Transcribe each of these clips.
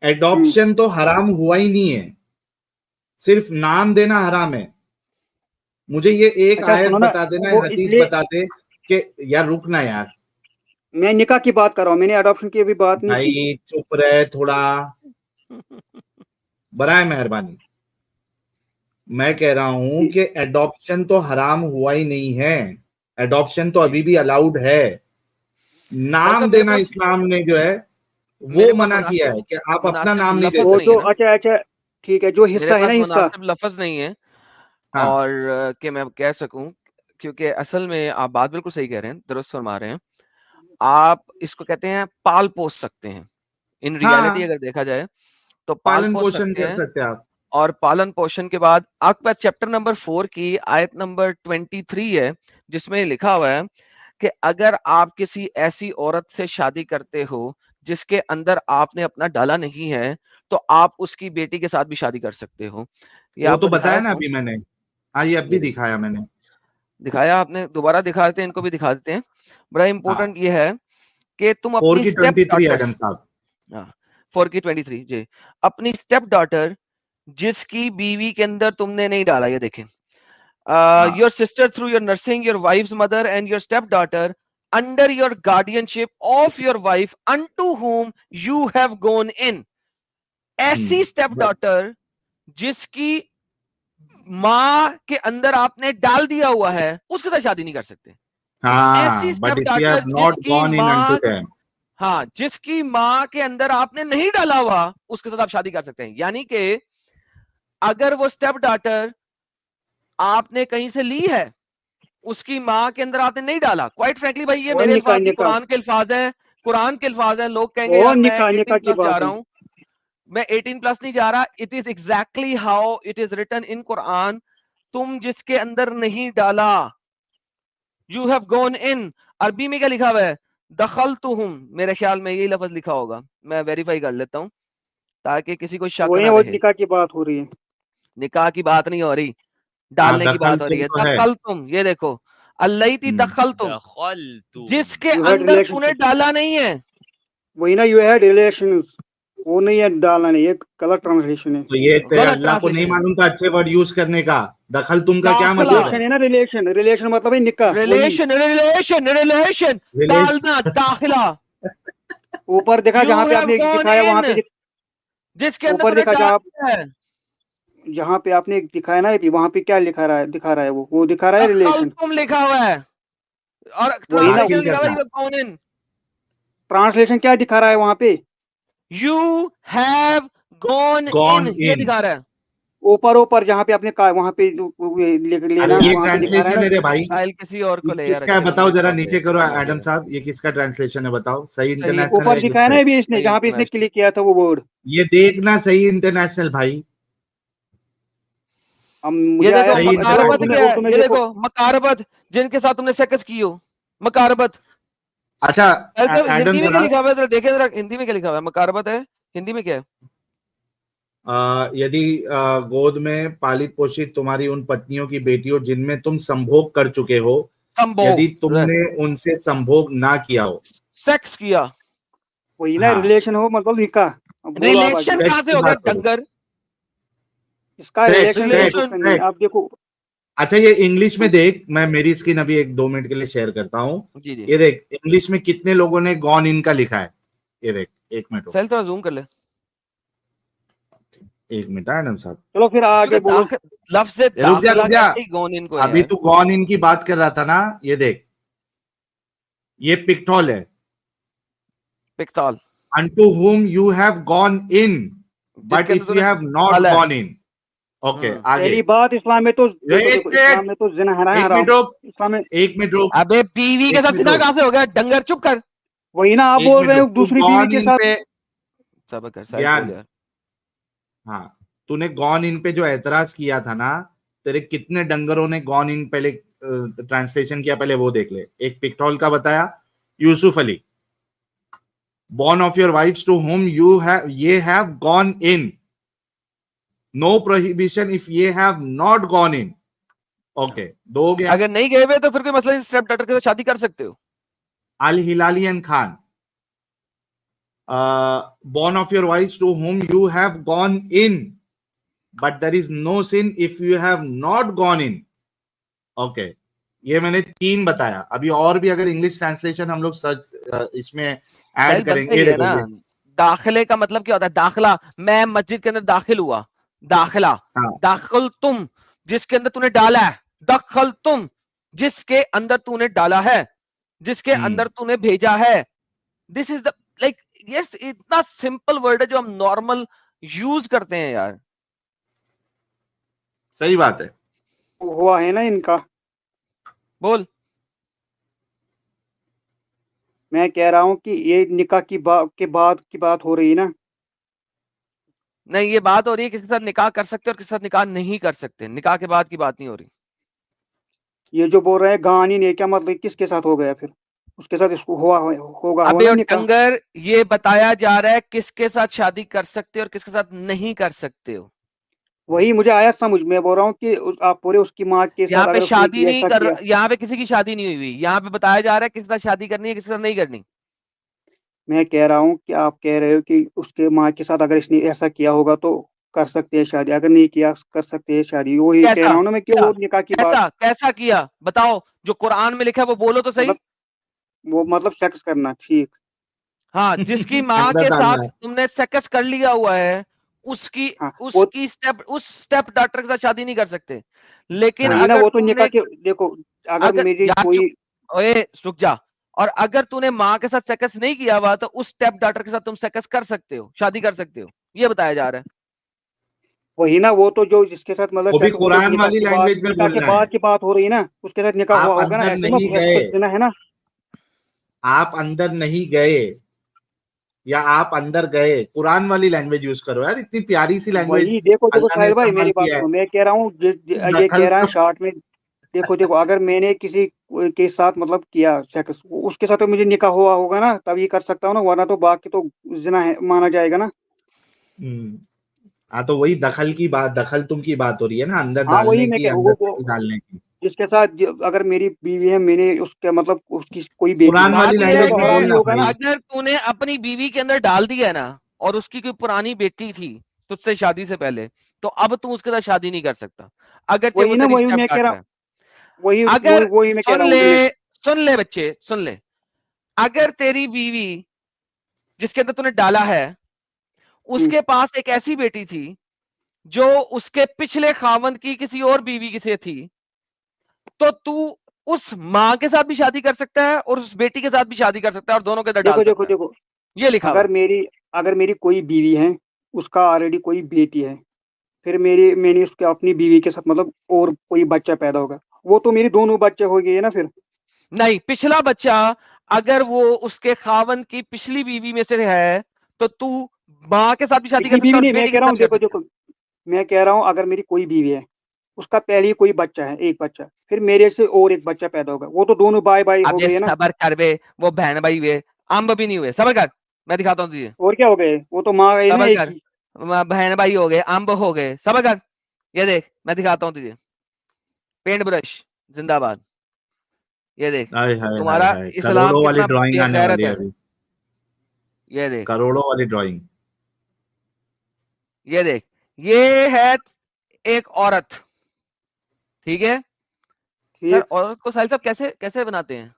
Adoption तो हराम हुआ ही नहीं है, सिर्फ नाम देना हराम है। मुझे ये एक अच्छा आयत सुनो ना, बता देना, वो हदीस इसलिए बता दे कि यार रुकना यार मैं निकाह की बात कर रहा हूँ, मैंने अडॉप्शन की अभी बात नहीं की। भाई, चुप रहे थोड़ा, बराए मेहरबानी। मैं कह रहा हूं कि एडॉप्शन तो हराम हुआ ही नहीं है, एडॉप्शन तो अभी भी अलाउड है। नाम मेरे देना पास इस्लाम ने जो है वो मेरे पास मना किया है कि आप अपना नाम नहीं दे लफ्ज वो नहीं जो है ना, अच्छा अच्छा ठीक है, जो मेरे हिस्सा है पास ना, हिस्सा मुनासिब लफ्ज नहीं है हाँ और कि मैं कह सकूं, क्योंकि असल में आप बात बिल्कुल सही कह रहे हैं, दुरुस्त फरमा रहे हैं। आप इसको कहते हैं पाल पोस सकते हैं, इन रियलिटी हाँ, अगर देखा जाए तो पाल पालन पोस पोषण सकते कर हैं। सकते हैं आप। और पालन पोषण के बाद आपके पास चैप्टर नंबर 4 की आयत नंबर 23 है, जिसमें लिखा हुआ है कि अगर आप किसी ऐसी औरत से शादी करते हो जिसके अंदर आपने अपना डाला नहीं है, तो आप उसकी बेटी के साथ भी शादी कर सकते हो। ये वो तो आपको बताया दिखाया ना क्यों? अभी मैंने, हाँ ये अभी ये देखो, दिखाया मैंने। दिखाया आपने, दोबारा दिखा देते हैं, इनको भी दिखा देते हैं। बड़ा हाँ, इंपॉर्टेंट ये है कि तुम 4 अपनी की स्टेप 23 एडम डॉटर्स, साहब। 4 की 23 जी, अपनी स्टेप डॉटर जिसकी बीवी के अंदर तुमने नहीं डाला, ये देखें, हाँ your sister through your nursing, your wife's mother and your stepdaughter under your guardianship of your wife unto whom you have gone in। ऐसी स्टेप डॉटर जिसकी माँ के अंदर आपने डाल दिया हुआ है, उसके साथ शादी नहीं कर सकते। ऐसी हाँ, step but if you daughter have not जिसकी गॉन इन माँ, अनटू देम। हाँ, जिसकी माँ के अंदर आपने नहीं डाला हुआ, उसके साथ आप शादी कर सकते हैं। यानी कि अगर वो स्टेप डॉटर आपने कहीं से ली है, उसकी माँ के अंदर आपने नहीं डाला, क्वाइट फ्रैंकली भाई ये वो मेरे निकाह अल्फाज नहीं, निकाह कुरान के अल्फाज हैं, कुरान के अल्फाज हैं। लोग कहेंगे वो यार मैं निकाह 18 निकाह की प्लस जा बात रहा है। हूं, मैं 18 प्लस नहीं जा रहा। It is exactly how it is written in Quran. तुम जिसके अंदर नहीं डाला, यू हैव गॉन इन। अरबी में क्या लिखा हुआ है? दखल तो हूं, मेरे ख्याल में यही लफ्ज लिखा होगा, मैं वेरीफाई कर लेता हूं ताकि किसी को शक वही ना वो रहे। निकाह की बात हो रही है। निकाह की बात नहीं हो रही, हाँ, डालने की दखल बात हो रही तुम है। तो है। दखल तुम, ये देखो, अल्लाह थी दखल तुम, दखलतुम, जिसके यू हैड अंदर तूने रिलेशनशिप, डाला नहीं है। वही ना, यू हैड रिलेशन, वो नहीं है, डालना नहीं, ये गलत ट्रांसलेशन है। तो ये गलत अल्लाह को नहीं ट्रांसलेशन है। मालूम था अच्छे वर्ड यूज करने का। दखल तुम का क्या दाखला, मतलब है? रिलेशन है ना, रिलेशन, रिलेशन मतलब है निकाह, वही। रिलेशन, रिलेशन, रिलेशन, डालना, रिलेशन। दाखिला। ऊपर देखा यू जहाँ पे हैव आपने गॉन दिखाया, वहां पे इन, जिसके अंदर ऊपर तूने देखा डाल जहाँ दिया है। जहाँ पे आपने दिखाया ना, वहां पे क्या दिखा रहा है, वो दिखा रहा है दखल रिलेशन। तुम लिखा हुआ है और वही ना, ट्रांसलेशन दाखिल लिखा हुआ है करना। You have gone in. Translation क्या दिखा रहा है वहां पे? You have gone in, gone ये इन। दिखा रहा है। ऊपर ऊपर जहाँ पे आपने कहा, वहां पे अरे लेना, ये वहां पे दिखा रहा है ट्रांसलेशन ना। है रे भाई। फाइल किसी और ये को ले यार, किसका है अच्छे बताओ बंदे जरा, को ले, नीचे अच्छे करो बंदे एडम को। साहब, ये किसका ट्रांसलेशन है बताओ, सही सही, इंटरनेशनल ऊपर है दिखाया किसका ना है? अभी इसने, सही जहाँ पे इसने इंटरनेशनल। क्लिक किया था वो वर्ड। ये देखना सही इंटरनेशनल भाई, हम ये मुझे आया देखो सही समझ, मकारबत उर्दू में, क्या इंटरनेशनल। है, उर्दू में ये देखो। देखो मकारबत, जिनके साथ तुमने सेक्स की हो, मकारबत। अच्छा ऐसे एडम हिंदी में क्या साहब, लिखा हुआ है जरा देखे, जरा हिंदी में क्या लिखा हुआ है? मकारबत है, हिंदी में क्या है? यदि गोद में पालित पोषित तुम्हारी उन पत्नियों की बेटियों जिनमें तुम संभोग कर चुके हो, यदि संभोग, तुमने उनसे संभोग ना किया हो। सेक्स किया। वही ना, हाँ, रिलेशन हो मतलब निकाह। अब बोलो आप आगे। रिलेशन कहां सेक्स से की हो गया बात करो। डंगर? इसका सेक्स रिलेशन नहीं है सेक्स कुछ रिलेशन, नहीं, सेक्स। आप देखो। अच्छा ये इंग्लिश में देख, मैं मेरी स्क्रीन अभी 1-2 मिनट के लिए शेयर करता हूँ। जी जी, ये देख इंग्लिश में कितने लोगों ने गॉन इन का लिखा है। ये देख, 1 मिनट रुक, सेल थोड़ा जूम कर ले, 1 मिनट एडम साहब। चलो फिर आगे क्योंकि बोलो। दाखिल, लफ्ज से रुक जा दाखिला रुक जा, कहते ही गॉन इन को है अभी यार। तू गॉन इन की बात कर रहा था ना। ये देख, ये पिक्टोल है, पिक्तौल, unto whom you have gone in, but जिसके अंदर if you तूने have not डाला है। gone in। ओके आगे। पहली बात, इस्लाम में तो देखो एक देखो, इस्लाम मिनट, में तो जिना है एक मिनट हराम। रुक, इस्लाम में 1 मिनट रुक, अबे बीवी के एक साथ मिनट जिना रुक, कहां से हो गया डंगर? चुप कर। वही ना आप एक बोल मिनट रहे रुक। हो, तू दूसरी बीवी गॉन के इन साथ। पे, सब कर, साहिल बोल ज्ञान, यार। हाँ, तूने गॉन इन पे जो एतराज किया था ना, तेरे कितने डंगरों ने गॉन इन पहले ट्रांसलेशन किया, पहले वो देख ले। एक पिक्टोल का बताया, Yusuf Ali, born of your wives to whom ye have gone in, no prohibition if ye have not gone in। Okay, दो हो गया। अगर नहीं गए हुए तो फिर कोई मसला नहीं, स्टेप डॉटर के साथ शादी कर सकते हो। अल हिलालियन Khan, born of your wives to whom you have gone in, but there is no sin if you have not gone in. Okay, ये मैंने 3 बताया. अभी और भी अगर इंग्लिश ट्रांसलेशन हम लोग सर्च इसमें साहिल ऐड बनता करेंगे. ही ये है ना. देखो, दाखिले का मतलब क्या होता है? दाखिला, मैं मस्जिद के अंदर दाखिल हुआ, दाखिला. हाँ. दाखिल तुम, जिसके अंदर तूने डाला है. दखल तुम, जिसके अंदर तूने डाला है, जिसके अंदर तूने भेजा है. This is the like, yes, इतना सिंपल वर्ड है जो हम नॉर्मल यूज करते हैं यार. सही बात है. हुआ है ना इनका. बोल. मैं कह रहा हूँ कि ये निकाह की बाद की बात हो रही है ना. नहीं, ये बात हो रही है किसके साथ निकाह कर सकते और किसके साथ निकाह नहीं कर सकते. निकाह के बाद की बात नहीं हो रही. ये जो बोल रहे हैं गानी ने, क्या मतलब किसके साथ हो गया फिर? उसके साथ इसको होगा अबे ना और निकाह. टंगर, ये बताया जा रहा है किसके साथ शादी कर सकते हो और किसके साथ नहीं कर सकते हो. वही मुझे आया समझ में. बोल रहा हूँ कि आप पूरे उसकी माँ के यहाँ साथ पे अगर उसने शादी नहीं ऐसा कर, किया. यहाँ पे किसी की शादी नहीं हुई हुई. यहाँ पे बताया जा रहा है किसके साथ शादी करनी है, किसके साथ नहीं करनी. मैं कह रहा हूँ कि आप कह रहे हो कि उसके माँ के साथ अगर इसने ऐसा किया होगा तो कर सकते हैं शादी, अगर नहीं किया कर सकते हैं शादी. वही कह कैसा रहा हूँ ना मैं, क्यों कैसा वो निकाह की बात. कैसा कैसा किया बताओ. जो कुरान में लिखा है वो बोलो तो सही. मतलब वो मतलब सेक्स करना. ठीक. हाँ, जिसकी माँ अंदर के डालना साथ है. तुमने सेक्स कर लिया हुआ है, उसकी हाँ वो उसकी स्टेप डॉटर के साथ शादी नहीं कर सकते. लेकिन वही ना, अगर वो तो निकाह तुमने, के. देखो, अगर अगर मेरी यार कोई. ओए रुक जा. और अगर तूने माँ के साथ सेक्स नहीं किया हुआ तो उस स्टेप डॉटर के साथ तुम सेक्स कर सकते हो, शादी कर सकते हो. ये बताया जा रहा है. वही ना, वो तो जो जिसके साथ मतलब वो भी सेक्स, वो तो कुरान वाली लैंग्वेज में निकाह के बोलना है. बाद की बात हो रही है ना. उसके साथ निकाह हुआ आप होगा ना, अंदर ऐसे नहीं मत गए, देना है ना. आप अंदर नहीं गए, या आप अंदर गए. कुरान वाली लैंग्वेज यूज करो यार. इतनी प्यारी सी लैंग्वेज वही देखो देखो अल्लाह ने साहिल भाई, इस्तेमाल मेरी बात किया है. सुनो. मैं कह रहा हूँ ये दखल कह रहा है तो शॉर्ट में. देखो देखो, अगर मैंने किसी के साथ मतलब किया सेक्स, उसके साथ तो मुझे निकाह हुआ होगा ना, तब ये कर सकता हूँ ना, वरना तो बाकी तो जिना है माना जाएगा ना. हाँ, तो वही दखल की बात, दखल तुम की बात हो रही है ना, अंदर हाँ वही डालने मैं की, कह अंदर से डालने की. जिसके साथ अगर मेरी बीवी है, मैंने उसके मतलब उसकी कोई बेटी कुरान है, वाली बात तो यह फिर है लैंग्वेज तो में हराम ही कि बोलना होगा ना. भाई. अगर तूने अपनी बीवी के अंदर डाल दिया ना, और उसकी कोई पुरानी बेटी थी तुझसे शादी से पहले, तो अब तू उसके साथ शादी नहीं कर सकता, अगर वो वही ना, तेरी वही स्टेप मैं कह डॉटर रहा. है. वही अगर, वही वही मैं कह सुन रहा हूँ ले, ये. सुन ले बच्चे, सुन ले. अगर तेरी बीवी जिसके अंदर तूने डाला है, हम्म, उसके पास एक ऐसी बेटी थी जो उसके पिछले खावंद की किसी और बीवी की से थी, तो तू उस मां के साथ भी शादी कर सकता है और उस बेटी के साथ भी शादी कर सकता है और दोनों के अंदर डाल देखो देखो सकता है. देखो, ये लिखा हुआ है. अगर मेरी कोई बीवी है, उसका ऑलरेडी कोई बेटी है, फिर मैंने उसके अपनी बीवी के साथ मतलब और कोई बच्चा पैदा होगा, वो तो मेरी दोनों बच्चे हो गए ना फिर. नहीं, पिछला बच्चा अगर वो उसके खावंद की पिछली बीवी में से है, तो तू मां के साथ भी शादी कर पिछली सकता बीवी है और नहीं, मैं बेटी के कह रहा साथ हूँ, भी कर देखो सकता है. देखो, मैं कह रहा हूँ अगर मेरी कोई बीवी है, उसका पहले ही कोई बच्चा है, एक बच्चा, फिर मेरे से और एक बच्चा पैदा होगा, वो तो दोनों बाय बाय हो अब ये गए ना. सबर कर बे, वो बहन भाई हुए, अम्ब भी नहीं हुए. सबर कर, मैं दिखाता हूँ तुझे. और क्या हो गए, वो तो माँ गई ना सबर एक कर, ही. बहन भाई हो गए, अम्ब हो गए. सबर कर, ये देख मैं दिखाता हूँ तुझे. पेंट ब्रश जिंदाबाद. ये देख, हाय हाय हाय तुम्हारा हाय, इस्लाम करोड़ों वाली कितना ड्राइंग आने बेगैरत वाली है है. अभी. ये देख, करोड़ों वाली ड्राइंग. ये देख, ये है एक औरत. ठीक है सर. ठीक. औरत को साहिल साहब कैसे कैसे बनाते हैं?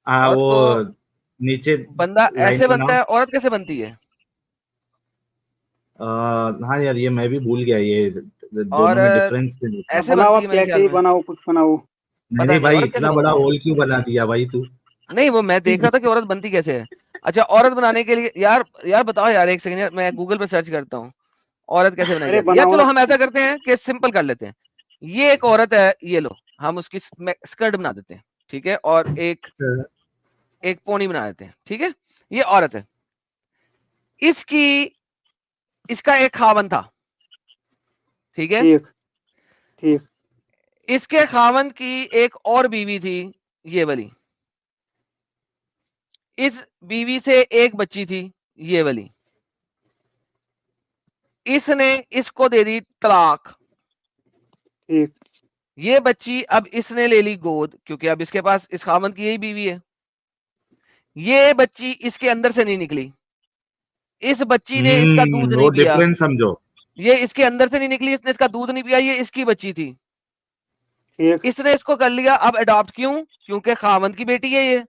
हाँ, औरत को वो नीचे बंदा लाइन ऐसे बनता बनाओ. है, औरत कैसे बनती है? हाँ यार, ये मैं भी भूल गया, ये दोनों में औरत डिफरेंस नहीं. अब ऐसे बनाओ, बनती आप है मेरे ख्याल कैसे ही में. बनाओ, कुछ बनाओ. पता नहीं नहीं भाई, औरत कैसे इतना बड़ा बनती है. होल क्यों बना दिया भाई तू. नहीं, वो मैं देख रहा था कि औरत बनती कैसे है. अच्छा, औरत बनाने के लिए यार, यार बताओ यार, एक सेकंड यार, मैं गूगल पे सर्च करता हूँ औरत कैसे बनाई अरे जाती है. यार बनाओ चलो ना. हम ऐसा करते हैं कि सिंपल कर लेते हैं. ये एक औरत है, ये लो, हम उसकी स्कर्ट बना देते हैं. ठीक है, और एक एक पोनी बना देते हैं. ठीक है, ये औरत है. इसकी इसका एक खावन था. ठीक है, ठीक. ठीक. इसके खावंद की एक और बीवी थी, ये वाली. इस बीवी से एक बच्ची थी, ये वाली. इसने इसको दे दी तलाक. ठीक. ये बच्ची अब इसने ले ली गोद, क्योंकि अब इसके पास इस खावंद की यही बीवी है. ये बच्ची इसके अंदर से नहीं निकली. इस बच्ची ने इसका दूध नहीं वो पिया, डिफरेंस समझो। ये इसके अंदर से नहीं निकली, इसने इसका दूध नहीं पिया, ये इसकी बच्ची थी, ठीक। इसने इसको कर लिया। अब अडॉप्ट क्यों? क्योंकि खामंद की बेटी है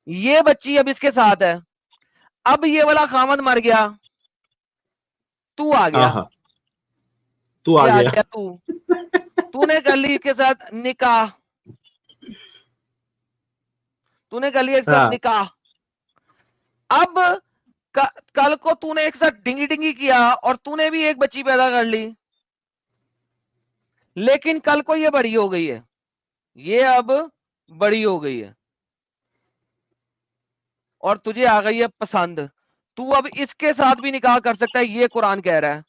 ये बच्ची अब इसके साथ है। अब ये वाला खामंद मर गया, तू आ गया, आहा, तू आ ये आ गया। गया तूने कर ली इसके साथ निकाह, तूने कर लिया इसके साथ हाँ, निकाह। अब कल को तूने एक साथ डिंगी डिंगी किया और तूने भी एक बच्ची पैदा कर ली, लेकिन कल को ये बड़ी हो गई है, ये अब बड़ी हो गई है और तुझे आ गई है पसंद, तू अब इसके साथ भी निकाह कर सकता है, ये कुरान कह रहा है।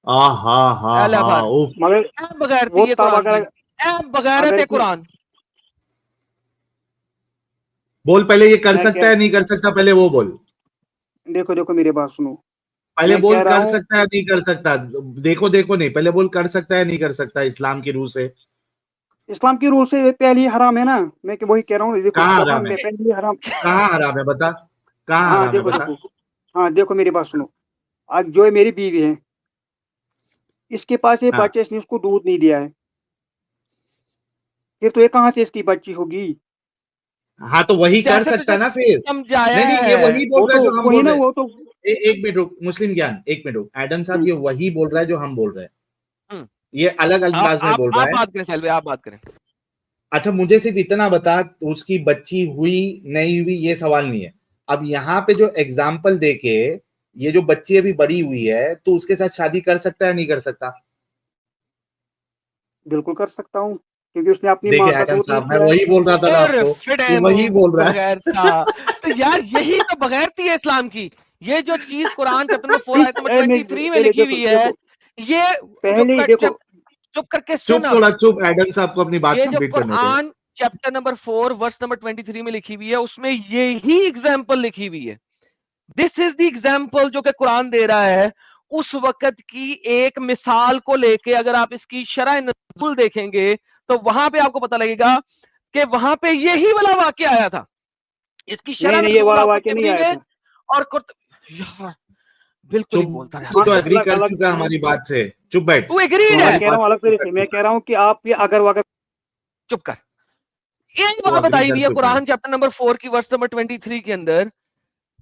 आहा, हा, अल्लाह हा, भर उफ। मगर बगैरती वो ये तब कुरान अगर की, बगैरत अगर है इसमें कुरान। बोल पहले ये कर मैं सकता कह है नहीं कर सकता, पहले वो बोल। देखो देखो मेरी बात सुनो, पहले मैं बोल कह रहा कर हूँ सकता है नहीं कर सकता। देखो देखो नहीं, पहले बोल कर सकता है नहीं कर सकता इस्लाम की रूह से। इस्लाम की रूल से पहले ही हराम है ना, मैं वही कह रहा हूँ। देखो कहाँ जब हम हराम है? पहले ही हराम। कहाँ हराम है बता, कहाँ हाँ हराम है देखो बता। देखो, हाँ देखो मेरी बात सुनो, आज जो मेरी बीवी है, इसके पास ये हाँ, बच्चा, इसने उसको दूध नहीं दिया है, फिर तो ये कहाँ से इसकी बच्ची होगी? हाँ तो वही कर जैसे सकता तुझे है ना फिर। समझाया नहीं नहीं, ये वही है, बोल वो रहा है तो जो हम वही बोल ना, रहे हैं। वो तो एक मिनट रुक, मुस्लिम ज्ञान, एक मिनट रुक। एडम साहब ये वही बोल रहा है जो हम बोल रहे हैं, हम्म, ये अलग अंदाज में बोल रहा आप है। बात करें सैलवे, आप बात करें। अच्छा मुझे सिर्फ इतना बता, उसकी बच्ची हुई नहीं हुई ये सवाल नहीं है। अब यहाँ पे जो एग्जाम्पल देके, ये जो बच्ची अभी बड़ी हुई है, तो उसके साथ शादी कर सकता है नहीं कर सकता? बिल्कुल कर सकता हूँ, क्योंकि उसने अपनी देखिए माँ का एडम दूध नहीं साहब, मैं पिया है। वही बोल रहा था ना फिर आपको, फिटे ये वही मुंह बोल रहा है। बगैर था। तो यार यही तो बगैरती है इस्लाम की, ये जो चीज कुरान चैप्टर नंबर 4 आयत नंबर 23 में पहले लिखी देखो हुई है, देखो, ये पहले ही देखो, चुप करके चुप, सुन। अब थोड़ा चुप, एडम साहब को अपनी बात ये जो कंप्लीट करने दे। Quran chapter number 4 verse number 23 में लिखी हुई है, उसमें यही एग्जाम्पल लिखी हुई है। दिस इज द एग्जाम्पल जो कि कुरान दे रहा है। उस वक्त की एक मिसाल को लेके अगर आप इसकी शरह नज़ुल देखेंगे तो वहां पे आपको पता लगेगा कि वहां पे यही वाला वाक्य आया था। इसकी शरह नहीं ये नज़ुल वाला आपको वाक्य नहीं तिब्री आया में था। और यार बिल्कुल ही चुप, बोलता रहा तू तो सैलवे, एग्री अलग कर अलग, चुका है हमारी बात से, चुप बैठ। तू एग्रीड तू मैं है, हमारी कह रहा बात हूँ अलग से तरीके से, कर मैं चुका कह रहा हूँ कि आप ये अगर वगर चुप कर। एक है, तू बात अग्री बताई कर हुई है चुका है। कुरान चैप्टर नंबर 4 की वर्स नंबर 23 के अंदर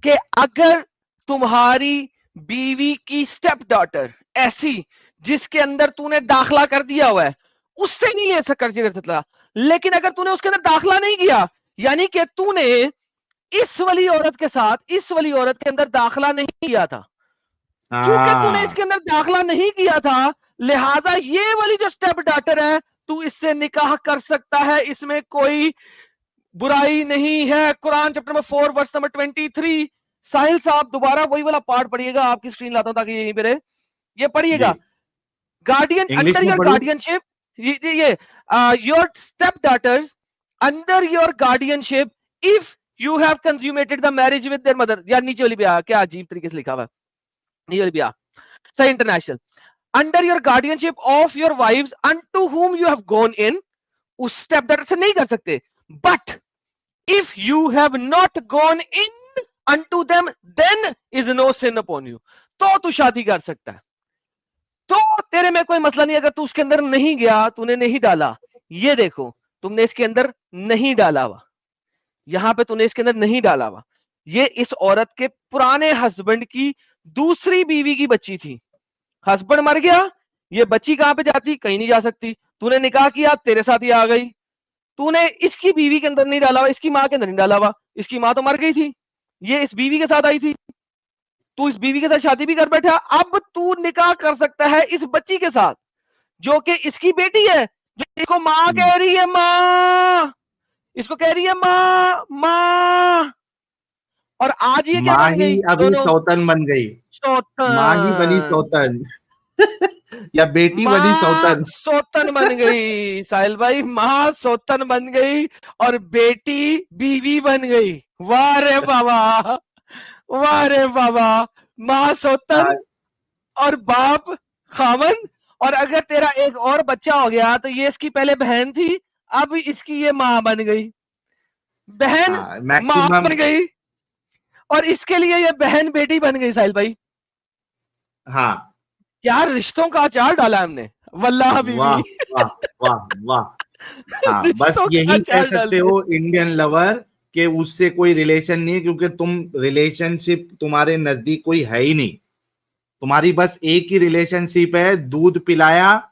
कि अगर तुम्हारी बीवी की स्टेप डॉटर ऐसी जिसके अंदर तूने दाखला कर दिया हुआ है, उससे नहीं ले सकता। लेकिन अगर तूने उसके अंदर दाखला नहीं किया, यानी कि तूने इस वाली औरत के साथ इस वाली औरत के अंदर दाखला नहीं किया था, चूंकि तूने हाँ, इसके अंदर दाखला नहीं किया था, लिहाजा ये वाली जो स्टेप डॉटर है तू इससे निकाह कर सकता है, इसमें कोई बुराई नहीं है। Quran chapter number 4 verse number 23। Sahil साहब दोबारा वही वाला पार्ट पढ़िएगा, आपकी स्क्रीन लाता हूं ताकि यहीं पे रहे, ये पढ़िएगा। जी, गार्डियन इंग्लिश अंडर में योर पढ़ू। गार्डियनशिप, ये your stepdaughters under your guardianship if you have consummated the marriage with their mother. यार नीचे वाली भी आ, क्या अजीब तरीके से लिखा हुआ है, नीचे वाली भी आ, सही international. Under your guardianship of your wives unto whom you have gone in, उस स्टेप डॉटर से नहीं कर सकते। But if you have not gone in unto them then is no sin upon you, तो तू शादी कर सकता है, तो तेरे में कोई मसला नहीं। अगर तू उसके अंदर नहीं गया, तूने नहीं डाला, ये देखो तुमने इसके अंदर नहीं डाला हुआ, यहां पे तूने इसके अंदर नहीं डाला हुआ, ये इस औरत के पुराने हस्बैंड की दूसरी बीवी की बच्ची थी। हस्बैंड मर गया, ये बच्ची कहां पे जाती? कहीं नहीं जा सकती। तूने निकाह किया, तेरे साथ ही आ गई। तूने इसकी बीवी के अंदर नहीं डाला हुआ, इसकी मां के अंदर नहीं डाला हुआ, इसकी मां तो मर गई थी, ये इस बीवी के साथ आई थी, तू इस बीवी के साथ शादी भी कर बैठा। अब तू निकाह कर सकता है इस बच्ची के साथ जो कि इसकी बेटी है, जो इसको मां कह रही है, मां, इसको कह रही है मां मां, और आज ये क्या माँ बन ही गई अभी दोनों? सौतन बन गई, माँ ही बनी सौतन, सौतन। या बेटी बनी मां सौतन। सौतन बन गई साहिल भाई, मां सौतन बन गई और बेटी बीवी बन गई। वाह रे बाबा, वाह रे बाबा, मां सौतन और बाप खामन। और अगर तेरा एक और बच्चा हो गया तो ये इसकी पहले बहन थी, अब इसकी ये मां बन गई, बहन मां मैक्सिमम बन गई, और इसके लिए ये बहन बेटी बन गई साहिल भाई। हाँ, क्या रिश्तों का अचार डाला हमने, वल्लाह वाह बीवी। वाह वाह वाह। हाँ, बस रिश्तों का यही कह अचार डाल सकते दिया। हो इंडियन लवर कि उससे कोई रिलेशन नहीं है, क्योंकि तुम रिलेशनशिप तुम्हारे नजदीक कोई है ही नहीं। तुम्हारी बस एक ही रिलेशनशिप है, दूध पिलाया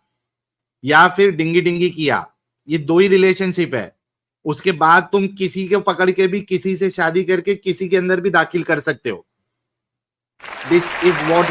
या फिर डिंगी डिंगी किया, ये दो ही रिलेशनशिप है। उसके बाद तुम किसी को पकड़ के भी किसी से शादी करके किसी के अंदर भी दाखिल कर सकते हो। This is what